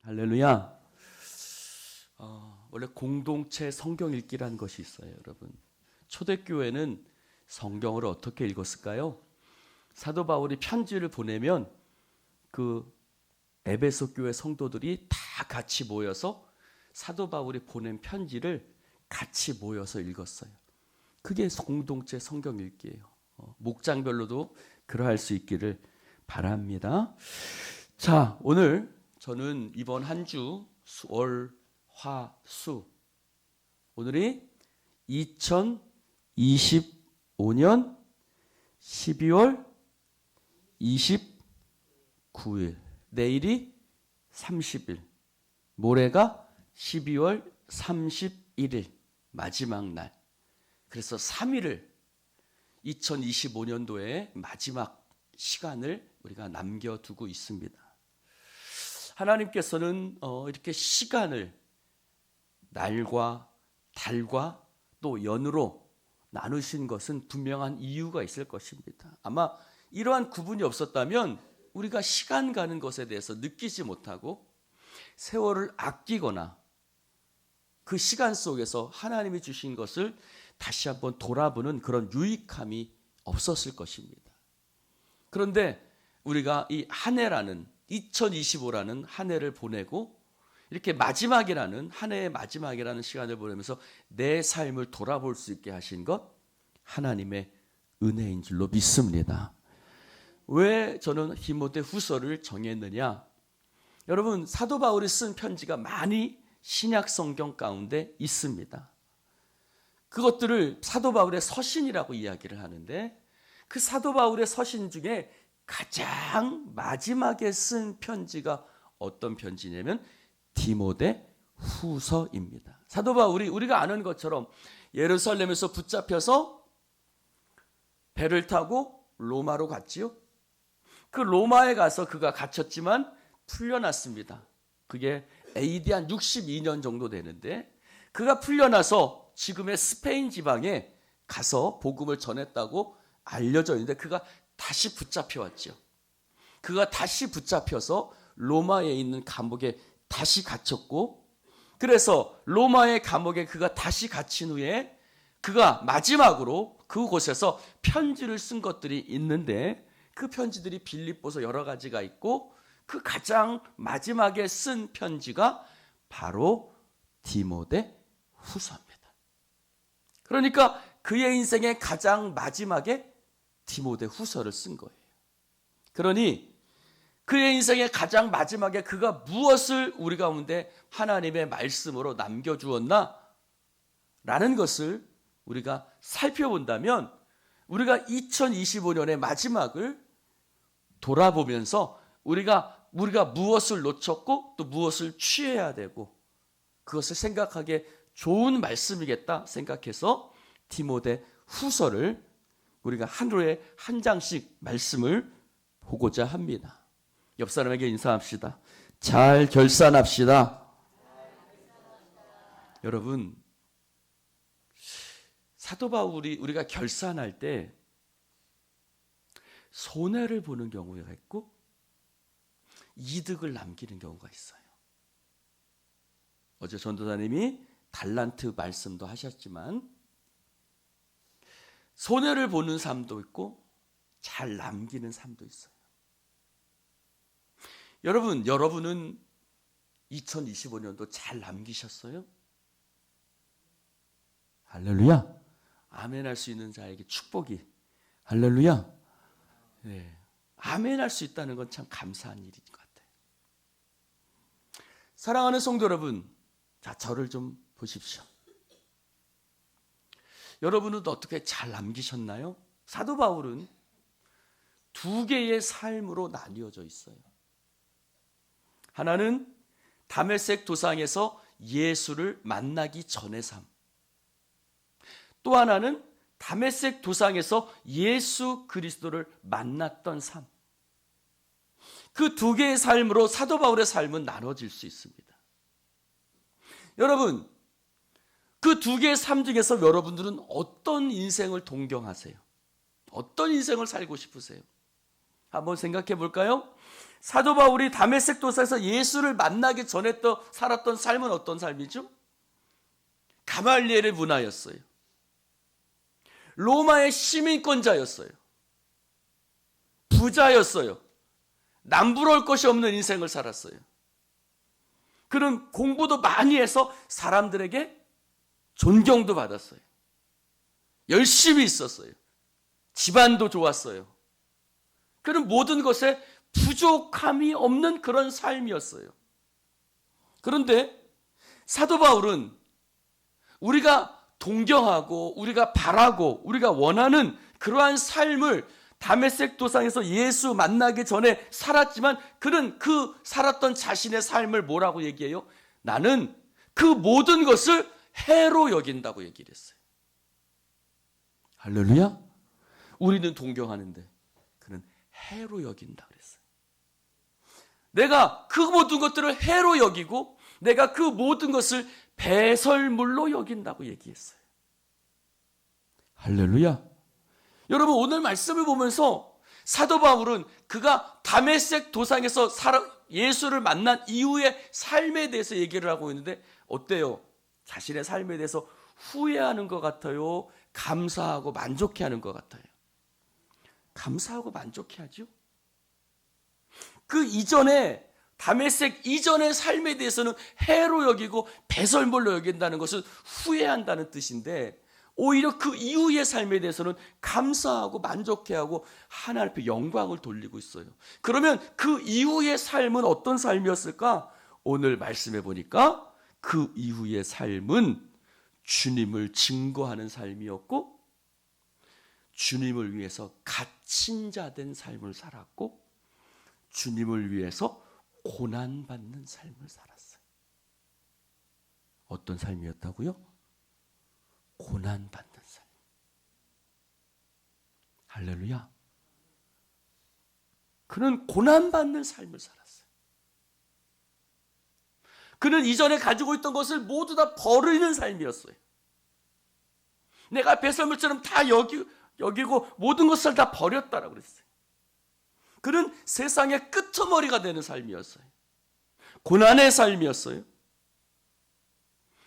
할렐루야. 원래 공동체 성경 읽기라는 것이 있어요, 여러분. 초대교회는 성경을 어떻게 읽었을까요? 사도 바울이 편지를 보내면 그 에베소 교회 성도들이 다 같이 모여서 사도 바울이 보낸 편지를 같이 모여서 읽었어요. 그게 공동체 성경 읽기예요. 목장별로도 그러할 수 있기를 바랍니다. 자, 오늘 저는 이번 한 주 월, 화, 수, 오늘이 2025년 12월 29일, 내일이 30일, 모레가 12월 31일, 마지막 날. 그래서 3일을 2025년도의 마지막 시간을 우리가 남겨두고 있습니다. 하나님께서는 이렇게 시간을 날과 달과 또 연으로 나누신 것은 분명한 이유가 있을 것입니다. 아마 이러한 구분이 없었다면 우리가 시간 가는 것에 대해서 느끼지 못하고 세월을 아끼거나 그 시간 속에서 하나님이 주신 것을 다시 한번 돌아보는 그런 유익함이 없었을 것입니다. 그런데 우리가 이 한 해라는 2025라는 한 해를 보내고 이렇게 마지막이라는 한 해의 마지막이라는 시간을 보내면서 내 삶을 돌아볼 수 있게 하신 것 하나님의 은혜인 줄로 믿습니다. 왜 저는 디모데 후서를 정했느냐? 여러분, 사도 바울이 쓴 편지가 많이 신약 성경 가운데 있습니다. 그것들을 사도 바울의 서신이라고 이야기를 하는데 그 사도 바울의 서신 중에 가장 마지막에 쓴 편지가 어떤 편지냐면 디모데 후서입니다. 사도 바울이 우리가 아는 것처럼 예루살렘에서 붙잡혀서 배를 타고 로마로 갔지요. 그 로마에 가서 그가 갇혔지만 풀려났습니다. 그게 AD 한 62년 정도 되는데 그가 풀려나서 지금의 스페인 지방에 가서 복음을 전했다고 알려져 있는데 그가 다시 붙잡혀왔죠. 그가 다시 붙잡혀서 로마에 있는 감옥에 다시 갇혔고 그래서 로마의 감옥에 그가 다시 갇힌 후에 그가 마지막으로 그곳에서 편지를 쓴 것들이 있는데 그 편지들이 빌립보서 여러 가지가 있고 그 가장 마지막에 쓴 편지가 바로 디모데 후서입니다. 그러니까 그의 인생의 가장 마지막에 디모데 후서를 쓴 거예요. 그러니 그의 인생의 가장 마지막에 그가 무엇을 우리 가운데 하나님의 말씀으로 남겨주었나? 라는 것을 우리가 살펴본다면 우리가 2025년의 마지막을 돌아보면서 우리가 무엇을 놓쳤고 또 무엇을 취해야 되고 그것을 생각하기에 좋은 말씀이겠다 생각해서 디모데 후서를 우리가 하루에 한 장씩 말씀을 보고자 합니다. 옆 사람에게 인사합시다. 잘 결산합시다. 여러분, 사도 바울이 우리가 결산할 때 손해를 보는 경우가 있고 이득을 남기는 경우가 있어요. 어제 전도사님이 달란트 말씀도 하셨지만 손해를 보는 삶도 있고 잘 남기는 삶도 있어요. 여러분은 2025년도 잘 남기셨어요? 할렐루야. 아멘 할 수 있는 자에게 축복이. 할렐루야. 네. 아멘 할 수 있다는 건 참 감사한 일인 것 같아요. 사랑하는 성도 여러분, 자, 저를 좀 보십시오. 여러분은 어떻게 잘 남기셨나요? 사도 바울은 두 개의 삶으로 나뉘어져 있어요. 하나는 다메섹 도상에서 예수를 만나기 전의 삶. 또 하나는 다메섹 도상에서 예수 그리스도를 만났던 삶. 그 두 개의 삶으로 사도 바울의 삶은 나눠질 수 있습니다. 여러분, 그 두 개의 삶 중에서 여러분들은 어떤 인생을 동경하세요? 어떤 인생을 살고 싶으세요? 한번 생각해 볼까요? 사도 바울이 다메섹 도상에서 예수를 만나기 전에 살았던 삶은 어떤 삶이죠? 가말리엘의 문화였어요. 로마의 시민권자였어요. 부자였어요. 남부러울 것이 없는 인생을 살았어요. 그는 공부도 많이 해서 사람들에게 존경도 받았어요. 열심히 있었어요. 집안도 좋았어요. 그는 모든 것에 부족함이 없는 그런 삶이었어요. 그런데 사도 바울은 우리가 동경하고 우리가 바라고 우리가 원하는 그러한 삶을 다메섹 도상에서 예수 만나기 전에 살았지만 그는 그 살았던 자신의 삶을 뭐라고 얘기해요? 나는 그 모든 것을 해로 여긴다고 얘기를 했어요. 할렐루야. 우리는 동경하는데 그는 해로 여긴다 그랬어요. 내가 그 모든 것들을 해로 여기고 내가 그 모든 것을 배설물로 여긴다고 얘기했어요. 할렐루야. 여러분 오늘 말씀을 보면서 사도 바울은 그가 다메섹 도상에서 예수를 만난 이후의 삶에 대해서 얘기를 하고 있는데 어때요? 자신의 삶에 대해서 후회하는 것 같아요? 감사하고 만족해하는 것 같아요? 감사하고 만족해하죠? 그 이전에 다메섹 이전의 삶에 대해서는 해로 여기고 배설물로 여긴다는 것은 후회한다는 뜻인데 오히려 그 이후의 삶에 대해서는 감사하고 만족해하고 하나님 앞에 영광을 돌리고 있어요. 그러면 그 이후의 삶은 어떤 삶이었을까? 오늘 말씀해 보니까 그 이후의 삶은 주님을 증거하는 삶이었고 주님을 위해서 갇힌 자 된 삶을 살았고 주님을 위해서 고난받는 삶을 살았어요. 어떤 삶이었다고요? 고난받는 삶. 할렐루야. 그는 고난받는 삶을 살았어요. 그는 이전에 가지고 있던 것을 모두 다 버리는 삶이었어요. 내가 배설물처럼 다 여기고 모든 것을 다 버렸다라고 그랬어요. 그는 세상의 끄트머리가 되는 삶이었어요. 고난의 삶이었어요.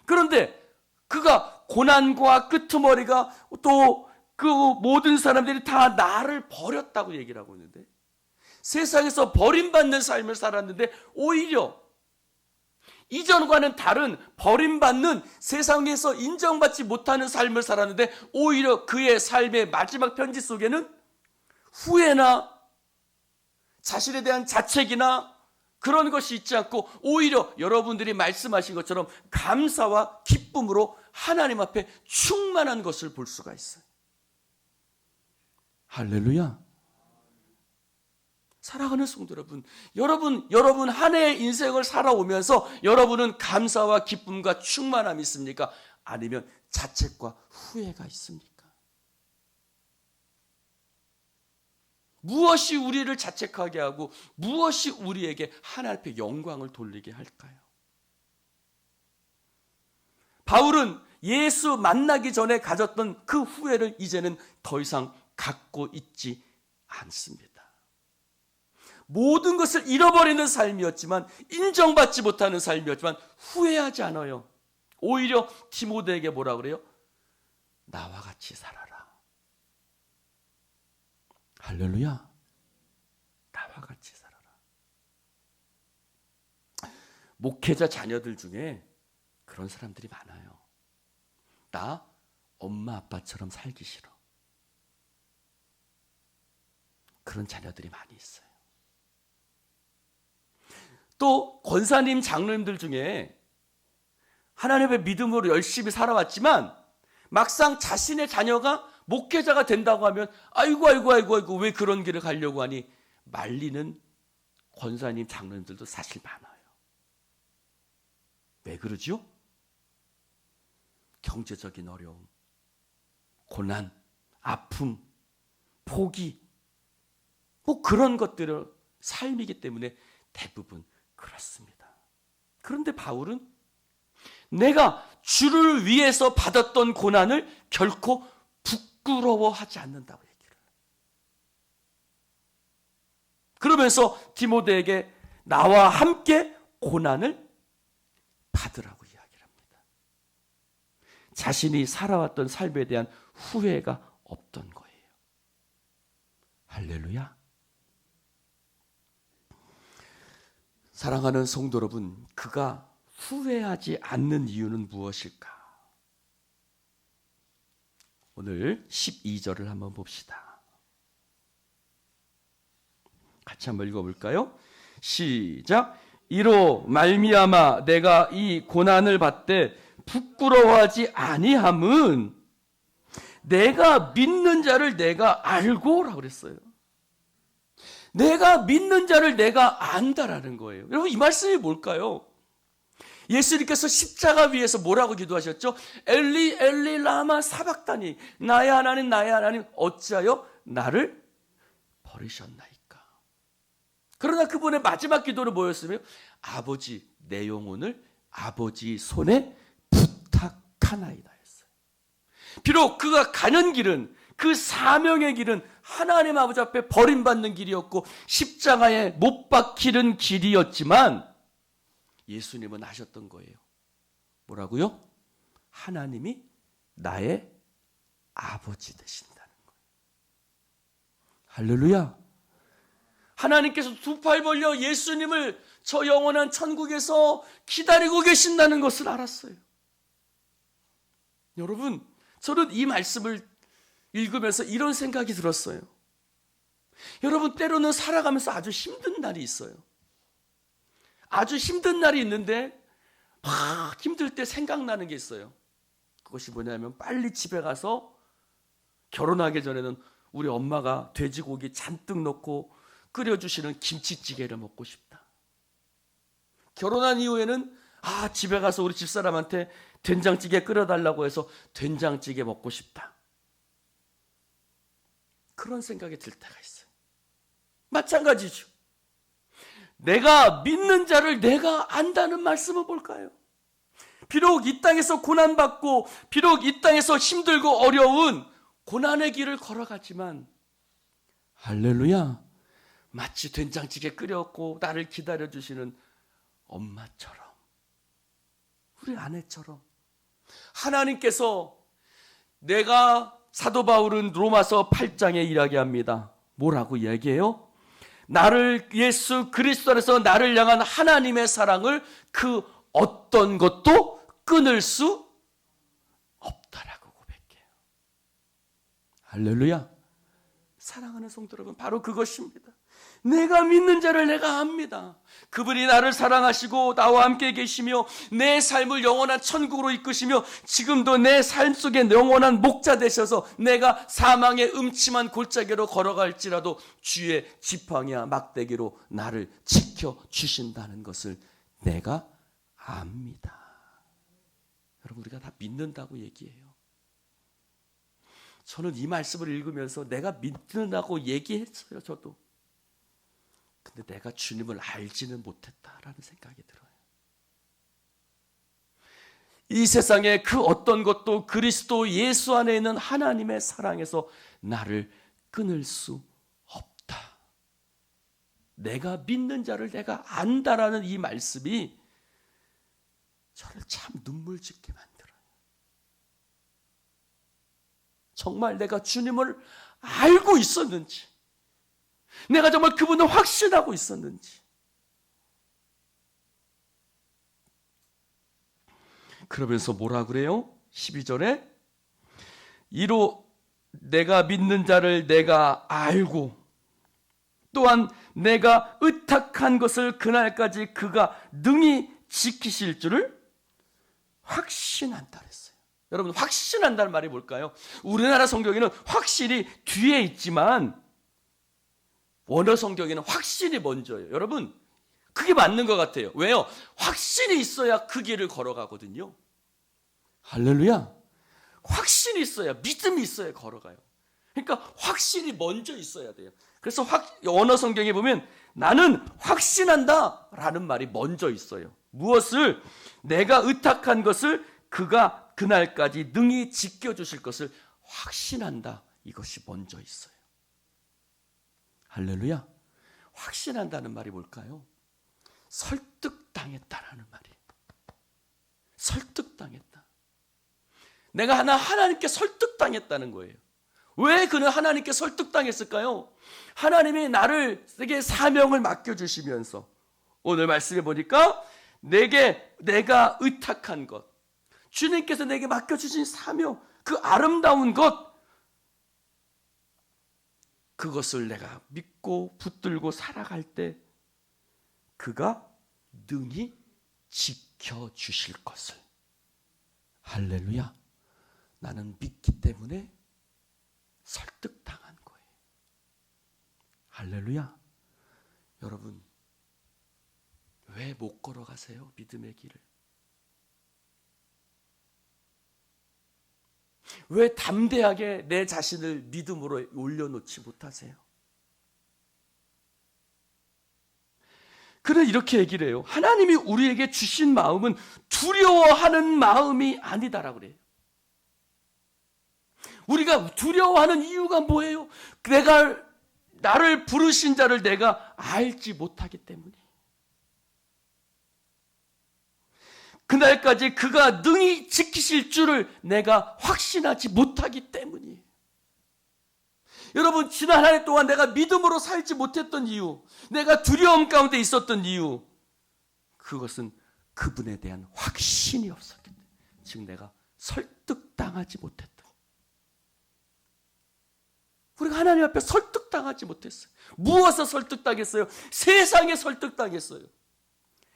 그런데 그가 고난과 끄트머리가 또 그 모든 사람들이 다 나를 버렸다고 얘기를 하고 있는데 세상에서 버림받는 삶을 살았는데 오히려 이전과는 다른 버림받는 세상에서 인정받지 못하는 삶을 살았는데 오히려 그의 삶의 마지막 편지 속에는 후회나 자신에 대한 자책이나 그런 것이 있지 않고 오히려 여러분들이 말씀하신 것처럼 감사와 기쁨으로 하나님 앞에 충만한 것을 볼 수가 있어요. 할렐루야. 사랑하는 성도 여러분 한 해의 인생을 살아오면서 여러분은 감사와 기쁨과 충만함이 있습니까? 아니면 자책과 후회가 있습니까? 무엇이 우리를 자책하게 하고 무엇이 우리에게 하나님 앞에 영광을 돌리게 할까요? 바울은 예수 만나기 전에 가졌던 그 후회를 이제는 더 이상 갖고 있지 않습니다. 모든 것을 잃어버리는 삶이었지만 인정받지 못하는 삶이었지만 후회하지 않아요. 오히려 디모데에게 뭐라 그래요? 나와 같이 살아라. 할렐루야. 나와 같이 살아라. 목회자 자녀들 중에 그런 사람들이 많아요. 나 엄마 아빠처럼 살기 싫어. 그런 자녀들이 많이 있어요. 또 권사님 장로님들 중에 하나님의 믿음으로 열심히 살아왔지만 막상 자신의 자녀가 목회자가 된다고 하면 아이고 왜 그런 길을 가려고 하니 말리는 권사님 장로님들도 사실 많아요. 왜 그러죠? 경제적인 어려움, 고난, 아픔, 포기 뭐 그런 것들을 삶이기 때문에 대부분 그렇습니다. 그런데 바울은 내가 주를 위해서 받았던 고난을 결코 부끄러워하지 않는다고 얘기를 해요. 그러면서 디모데에게 나와 함께 고난을 받으라고 이야기를 합니다. 자신이 살아왔던 삶에 대한 후회가 없던 거예요. 할렐루야. 사랑하는 성도 여러분, 그가 후회하지 않는 이유는 무엇일까? 오늘 12절을 한번 봅시다. 같이 한번 읽어볼까요? 시작. 이로 말미암아 내가 이 고난을 받되 부끄러워하지 아니함은 내가 믿는 자를 내가 알고라고 그랬어요. 내가 믿는 자를 내가 안다라는 거예요. 여러분, 이 말씀이 뭘까요? 예수님께서 십자가 위에서 뭐라고 기도하셨죠? 엘리 엘리 라마 사박다니, 나의 하나님 나의 하나님 어찌하여 나를 버리셨나이까. 그러나 그분의 마지막 기도는 뭐였으며, 아버지 내 영혼을 아버지 손에 부탁하나이다 했어요. 비록 그가 가는 길은, 그 사명의 길은 하나님 아버지 앞에 버림받는 길이었고 십자가에 못 박히는 길이었지만 예수님은 아셨던 거예요. 뭐라고요? 하나님이 나의 아버지 되신다는 거예요. 할렐루야. 하나님께서 두 팔 벌려 예수님을 저 영원한 천국에서 기다리고 계신다는 것을 알았어요. 여러분, 저는 이 말씀을 읽으면서 이런 생각이 들었어요. 여러분, 때로는 살아가면서 아주 힘든 날이 있어요. 아주 힘든 날이 있는데 막 힘들 때 생각나는 게 있어요. 그것이 뭐냐면, 빨리 집에 가서 결혼하기 전에는 우리 엄마가 돼지고기 잔뜩 넣고 끓여주시는 김치찌개를 먹고 싶다. 결혼한 이후에는 집에 가서 우리 집사람한테 된장찌개 끓여달라고 해서 된장찌개 먹고 싶다. 그런 생각이 들 때가 있어요. 마찬가지죠. 내가 믿는 자를 내가 안다는 말씀은 뭘까요? 비록 이 땅에서 고난받고 비록 이 땅에서 힘들고 어려운 고난의 길을 걸어가지만, 할렐루야, 마치 된장찌개 끓였고 나를 기다려주시는 엄마처럼, 우리 아내처럼 하나님께서, 내가 사도 바울은 로마서 8장에 이야기합니다. 뭐라고 이야기해요? 나를, 예수 그리스도 안에서 나를 향한 하나님의 사랑을 그 어떤 것도 끊을 수 없다라고 고백해요. 할렐루야. 사랑하는 성도 여러분, 바로 그것입니다. 내가 믿는 자를 내가 압니다. 그분이 나를 사랑하시고 나와 함께 계시며 내 삶을 영원한 천국으로 이끄시며 지금도 내 삶 속에 영원한 목자 되셔서 내가 사망의 음침한 골짜기로 걸어갈지라도 주의 지팡이와 막대기로 나를 지켜주신다는 것을 내가 압니다. 여러분, 우리가 다 믿는다고 얘기해요. 저는 이 말씀을 읽으면서 내가 믿는다고 얘기했어요. 저도. 근데 내가 주님을 알지는 못했다라는 생각이 들어요. 이 세상에 그 어떤 것도 그리스도 예수 안에 있는 하나님의 사랑에서 나를 끊을 수 없다. 내가 믿는 자를 내가 안다라는 이 말씀이 저를 참 눈물 짓게 만들어요. 정말 내가 주님을 알고 있었는지, 내가 정말 그분을 확신하고 있었는지. 그러면서 뭐라 그래요? 12절에 이로 내가 믿는 자를 내가 알고 또한 내가 의탁한 것을 그날까지 그가 능히 지키실 줄을 확신한다 그랬어요. 여러분, 확신한다는 말이 뭘까요? 우리나라 성경에는 확실히 뒤에 있지만 원어 성경에는 확신이 먼저예요. 여러분, 그게 맞는 것 같아요. 왜요? 확신이 있어야 그 길을 걸어가거든요. 할렐루야. 확신이 있어야, 믿음이 있어야 걸어가요. 그러니까 확신이 먼저 있어야 돼요. 그래서 원어 성경에 보면 나는 확신한다 라는 말이 먼저 있어요. 무엇을? 내가 의탁한 것을 그가 그날까지 능히 지켜주실 것을 확신한다. 이것이 먼저 있어요. 할렐루야. 확신한다는 말이 뭘까요? 설득당했다라는 말이에요. 설득당했다. 내가 하나님께 설득당했다는 거예요. 왜 그는 하나님께 설득당했을까요? 하나님이 내게 사명을 맡겨주시면서 오늘 말씀해 보니까 내가 의탁한 것, 주님께서 내게 맡겨주신 사명, 그 아름다운 것, 그것을 내가 믿고 붙들고 살아갈 때 그가 능히 지켜주실 것을. 할렐루야. 나는 믿기 때문에 설득당한 거예요. 할렐루야. 여러분, 왜 못 걸어가세요? 믿음의 길을. 왜 담대하게 내 자신을 믿음으로 올려놓지 못하세요? 그는 이렇게 얘기를 해요. 하나님이 우리에게 주신 마음은 두려워하는 마음이 아니다라고 그래요. 우리가 두려워하는 이유가 뭐예요? 나를 부르신 자를 내가 알지 못하기 때문에. 그날까지 그가 능히 지키실 줄을 내가 확신하지 못하기 때문이에요. 여러분, 지난 한 해 동안 내가 믿음으로 살지 못했던 이유, 내가 두려움 가운데 있었던 이유, 그것은 그분에 대한 확신이 없었기 때문에, 즉 내가 설득당하지 못했다. 우리가 하나님 앞에 설득당하지 못했어요. 무엇에 설득당했어요? 세상에 설득당했어요.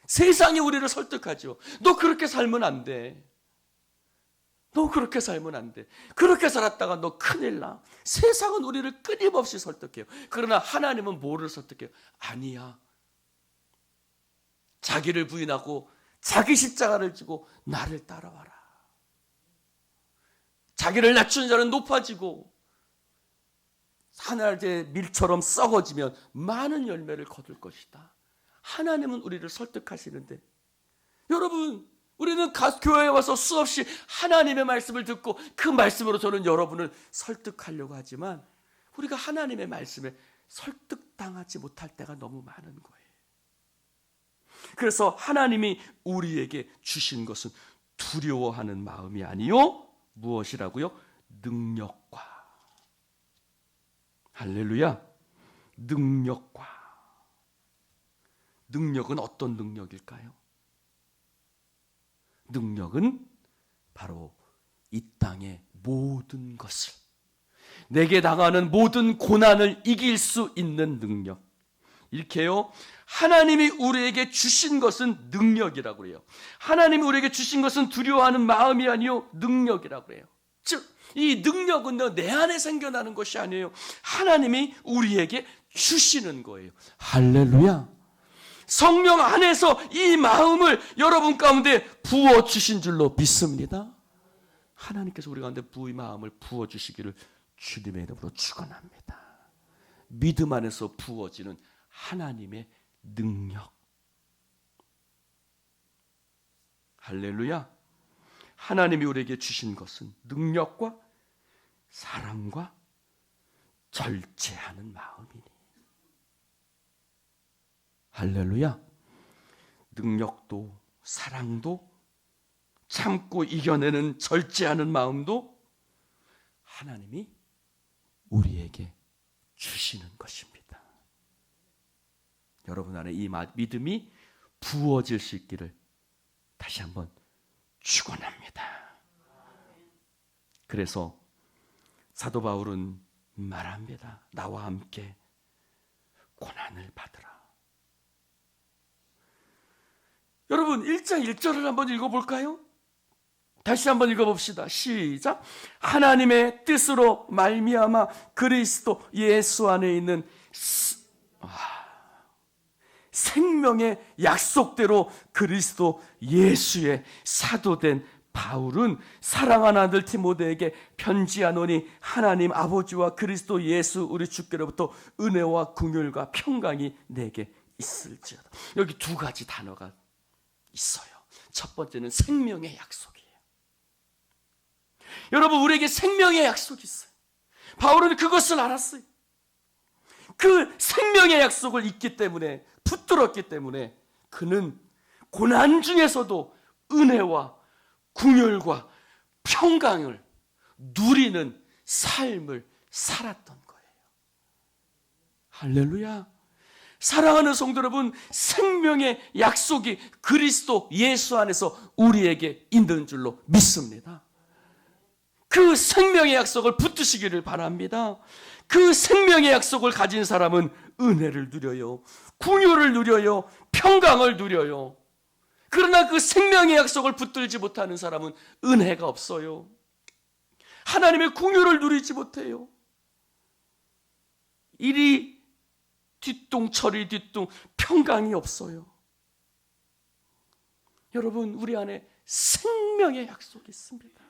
세상이 우리를 설득하죠. 너 그렇게 살면 안 돼. 너 그렇게 살면 안 돼. 그렇게 살았다가 너 큰일 나. 세상은 우리를 끊임없이 설득해요. 그러나 하나님은 뭐를 설득해요? 아니야. 자기를 부인하고 자기 십자가를 지고 나를 따라와라. 자기를 낮춘 자는 높아지고 하늘의 밀처럼 썩어지면 많은 열매를 거둘 것이다. 하나님은 우리를 설득하시는데, 여러분, 우리는 교회에 와서 수없이 하나님의 말씀을 듣고 그 말씀으로 저는 여러분을 설득하려고 하지만 우리가 하나님의 말씀에 설득당하지 못할 때가 너무 많은 거예요. 그래서 하나님이 우리에게 주신 것은 두려워하는 마음이 아니요, 무엇이라고요? 능력과. 할렐루야. 능력과. 능력은 어떤 능력일까요? 능력은 바로 이 땅의 모든 것을, 내게 당하는 모든 고난을 이길 수 있는 능력. 이렇게요, 하나님이 우리에게 주신 것은 능력이라고 해요. 하나님이 우리에게 주신 것은 두려워하는 마음이 아니요, 능력이라고 해요. 즉, 이 능력은 내 안에 생겨나는 것이 아니에요. 하나님이 우리에게 주시는 거예요. 할렐루야. 성령 안에서 이 마음을 여러분 가운데 부어주신 줄로 믿습니다. 하나님께서 우리 가운데 이 마음을 부어주시기를 주님의 이름으로 축원합니다. 믿음 안에서 부어지는 하나님의 능력. 할렐루야. 하나님이 우리에게 주신 것은 능력과 사랑과 절제하는 마음이니. 할렐루야. 능력도 사랑도 참고 이겨내는 절제하는 마음도 하나님이 우리에게 주시는 것입니다. 여러분 안에 이 믿음이 부어질 수 있기를 다시 한번 축원합니다. 그래서 사도 바울은 말합니다. 나와 함께 고난을 받으라. 여러분 1장 1절을 한번 읽어볼까요? 다시 한번 읽어봅시다. 시작. 하나님의 뜻으로 말미암아 그리스도 예수 안에 있는 생명의 약속대로 그리스도 예수의 사도된 바울은 사랑하는 아들 디모데에게 편지하노니 하나님 아버지와 그리스도 예수 우리 주께로부터 은혜와 긍휼과 평강이 내게 있을지어다. 여기 두 가지 단어가 있어요. 첫 번째는 생명의 약속이에요. 여러분, 우리에게 생명의 약속이 있어요. 바울은 그것을 알았어요. 그 생명의 약속을 잊기 때문에, 붙들었기 때문에 그는 고난 중에서도 은혜와 궁율과 평강을 누리는 삶을 살았던 거예요. 할렐루야. 사랑하는 성도 여러분, 생명의 약속이 그리스도 예수 안에서 우리에게 있는 줄로 믿습니다. 그 생명의 약속을 붙드시기를 바랍니다. 그 생명의 약속을 가진 사람은 은혜를 누려요, 궁유를 누려요, 평강을 누려요. 그러나 그 생명의 약속을 붙들지 못하는 사람은 은혜가 없어요. 하나님의 궁유를 누리지 못해요. 이리 뒤뚱 저리 뒤뚱 평강이 없어요. 여러분, 우리 안에 생명의 약속이 있습니다.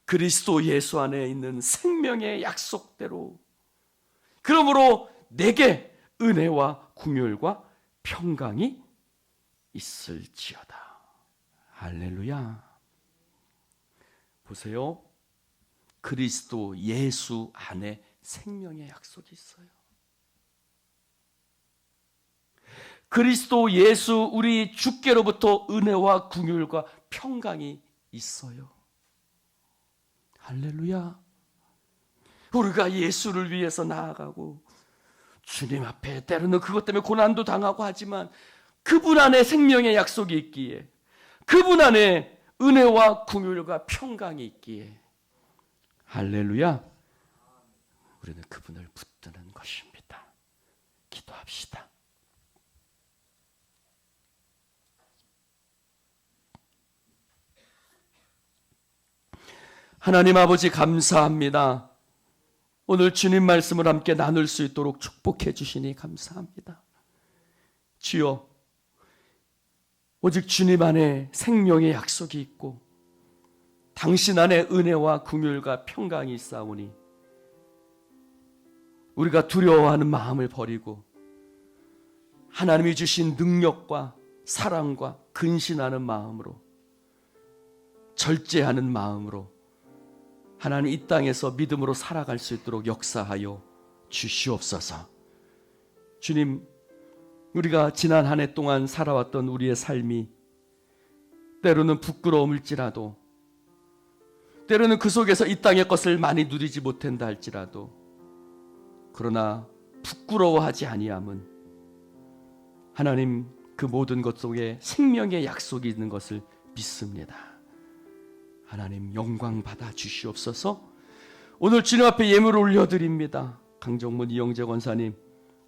그리스도 예수 안에 있는 생명의 약속대로, 그러므로 내게 은혜와 궁율과 평강이 있을지어다. 할렐루야. 보세요. 그리스도 예수 안에 생명의 약속이 있어요. 그리스도 예수 우리 주께로부터 은혜와 궁율과 평강이 있어요. 할렐루야. 우리가 예수를 위해서 나아가고 주님 앞에 때로는 그것 때문에 고난도 당하고 하지만 그분 안에 생명의 약속이 있기에, 그분 안에 은혜와 궁율과 평강이 있기에, 할렐루야, 우리는 그분을 붙드는 것입니다. 기도합시다. 하나님 아버지, 감사합니다. 오늘 주님 말씀을 함께 나눌 수 있도록 축복해 주시니 감사합니다. 주여, 오직 주님 안에 생명의 약속이 있고 당신 안에 은혜와 궁율과 평강이 있사오니 우리가 두려워하는 마음을 버리고 하나님이 주신 능력과 사랑과 근신하는 마음으로, 절제하는 마음으로 하나님 이 땅에서 믿음으로 살아갈 수 있도록 역사하여 주시옵소서. 주님, 우리가 지난 한 해 동안 살아왔던 우리의 삶이 때로는 부끄러움일지라도, 때로는 그 속에서 이 땅의 것을 많이 누리지 못한다 할지라도, 그러나 부끄러워하지 아니함은 하나님 그 모든 것 속에 생명의 약속이 있는 것을 믿습니다. 하나님 영광 받아 주시옵소서. 오늘 주님 앞에 예물을 올려드립니다. 강정문 이영재 권사님,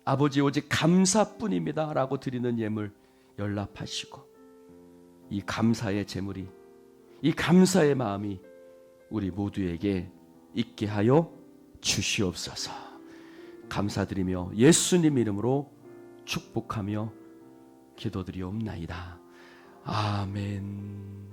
아버지 오직 감사뿐입니다 라고 드리는 예물 연락하시고, 이 감사의 제물이, 이 감사의 마음이 우리 모두에게 있게 하여 주시옵소서. 감사드리며 예수님 이름으로 축복하며 기도드리옵나이다. 아멘.